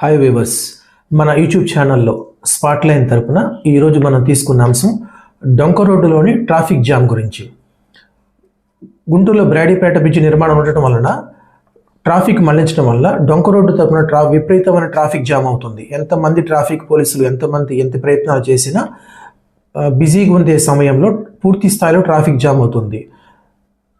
Hi weavers, మన YouTube ఛానల్లో spot line తరపున ఈరోజు మనం తీసుకున్న అంశం డొంక రోడ్డులోని ట్రాఫిక్ జామ్ గురించి. గుంటూరులో బ్రాడీపేట బ్రిడ్జి నిర్మాణం ఉండటం వలన ట్రాఫిక్ మళ్లించడం వల్ల డొంక రోడ్డు తరపున విపరీతమైన ట్రాఫిక్ జామ్ అవుతుంది. ఎంతమంది ట్రాఫిక్ పోలీసులు ఎంత ప్రయత్నాలు చేసినా బిజీగా ఉండే సమయంలో పూర్తి స్థాయిలో ట్రాఫిక్ జామ్ అవుతుంది.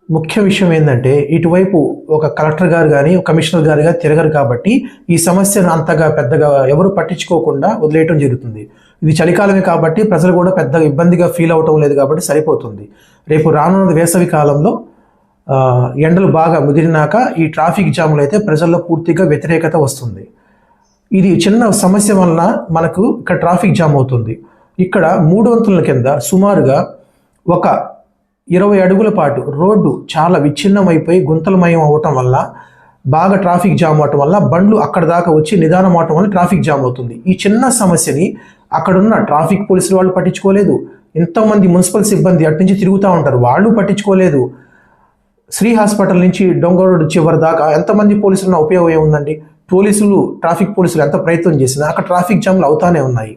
ముఖ్య విషయం ఏంటంటే ఇటువైపు ఒక కలెక్టర్ గారు కానీ కమిషనర్ గారు కానీ తిరగరు కాబట్టి ఈ సమస్యను అంతగా పెద్దగా ఎవరు పట్టించుకోకుండా వదిలేయటం జరుగుతుంది. ఇది చలికాలమే కాబట్టి ప్రజలు కూడా పెద్దగా ఇబ్బందిగా ఫీల్ అవటం లేదు కాబట్టి సరిపోతుంది. రేపు రానున్న వేసవి కాలంలో ఎండలు బాగా ముదిరినాక ఈ ట్రాఫిక్ జాములు అయితే ప్రజల్లో పూర్తిగా వ్యతిరేకత వస్తుంది. ఇది చిన్న సమస్య వలన మనకు ఇక్కడ ట్రాఫిక్ జామ్ అవుతుంది. ఇక్కడ 3 వంతుల కింద సుమారుగా ఒక 20 అడుగుల పాటు రోడ్డు చాలా విచ్ఛిన్నమైపోయి గుంతలమయం అవటం వల్ల బాగా ట్రాఫిక్ జామ్ అవటం వల్ల బండ్లు అక్కడ దాకా వచ్చి నిదానం అవటం వల్ల ట్రాఫిక్ జామ్ అవుతుంది. ఈ చిన్న సమస్యని అక్కడున్న ట్రాఫిక్ పోలీసులు వాళ్ళు పట్టించుకోలేదు. ఎంతోమంది మున్సిపల్ సిబ్బంది అటు నుంచి తిరుగుతూ ఉంటారు, వాళ్ళు పట్టించుకోలేదు. శ్రీ హాస్పిటల్ నుంచి డొంక రోడ్డు చివరి దాకా ఎంతమంది పోలీసులు ఉన్న ఉపయోగం ఏముందండి? ట్రాఫిక్ పోలీసులు ఎంత ప్రయత్నం చేసినా అక్కడ ట్రాఫిక్ జామ్లు అవుతానే ఉన్నాయి.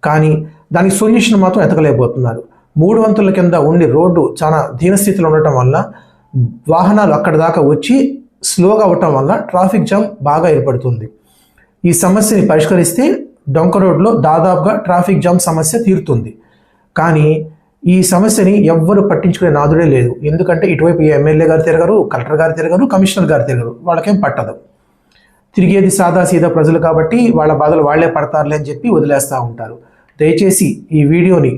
కానీ దానికి సొల్యూషన్ మాత్రం ఎతకలేకపోతున్నారు. 3 వంతుల కింద ఉండి రోడ్డు చాలా దీనస్థితిలో ఉండటం వల్ల వాహనాలు అక్కడ దాకా వచ్చి స్లోగా అవటం వల్ల ట్రాఫిక్ జామ్ బాగా ఏర్పడుతుంది. ఈ సమస్యని పరిష్కరిస్తే డొంక రోడ్లో దాదాపుగా ట్రాఫిక్ జామ్ సమస్య తీరుతుంది. కానీ ఈ సమస్యని ఎవ్వరు పట్టించుకునే నాదుడే లేదు. ఎందుకంటే ఇటువైపు ఎమ్మెల్యే గారు తిరగరు, కలెక్టర్ గారు తిరగరు, కమిషనర్ గారు తిరగరు, వాళ్ళకేం పట్టదు. తిరిగేది సాదాసీదా ప్రజలు కాబట్టి వాళ్ళ బాధలు వాళ్లే పడతారులే అని చెప్పి వదిలేస్తూ ఉంటారు. దయచేసి ఈ వీడియోని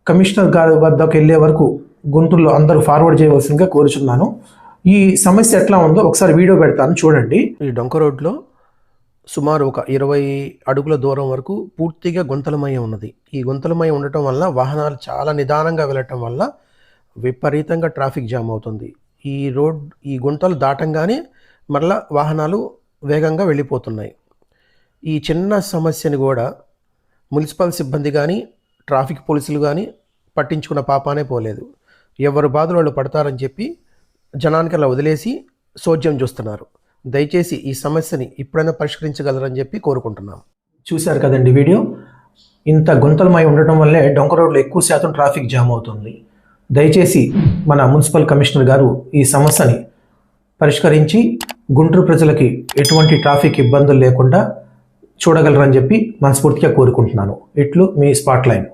కమిషనర్ గారి వద్దకు వెళ్ళే వరకు గుంటూరులో అందరూ ఫార్వర్డ్ చేయవలసిందిగా కోరుచున్నాను. ఈ సమస్య ఎట్లా ఉందో ఒకసారి వీడియో పెడతాను, చూడండి. ఈ డొంక రోడ్లో సుమారు ఒక 20 అడుగుల దూరం వరకు పూర్తిగా గుంతలమయం ఉన్నది. ఈ గుంతలమయం ఉండటం వల్ల వాహనాలు చాలా నిదానంగా వెళ్ళటం వల్ల విపరీతంగా ట్రాఫిక్ జామ్ అవుతుంది. ఈ గుంతలు దాటంగానే మరలా వాహనాలు వేగంగా వెళ్ళిపోతున్నాయి. ఈ చిన్న సమస్యని కూడా మున్సిపల్ సిబ్బంది కానీ ట్రాఫిక్ పోలీసులు కానీ పట్టించుకున్న పాపానే పోలేదు. ఎవరు బాధలు వాళ్ళు పడతారని చెప్పి జనానికి అలా వదిలేసి సోద్యం చూస్తున్నారు. దయచేసి ఈ సమస్యని ఇప్పుడైనా పరిష్కరించగలరని చెప్పి కోరుకుంటున్నాం. చూశారు కదండి వీడియో. ఇంత గుంతలమై ఉండటం వల్లే డొంక రోడ్లో ఎక్కువ శాతం ట్రాఫిక్ జామ్ అవుతుంది. దయచేసి మన మున్సిపల్ కమిషనర్ గారు ఈ సమస్యని పరిష్కరించి గుంటూరు ప్రజలకి ఎటువంటి ట్రాఫిక్ ఇబ్బందులు లేకుండా చూడగలరని చెప్పి మనస్ఫూర్తిగా కోరుకుంటున్నాను. ఇట్లు మీ స్పాట్ లైన్.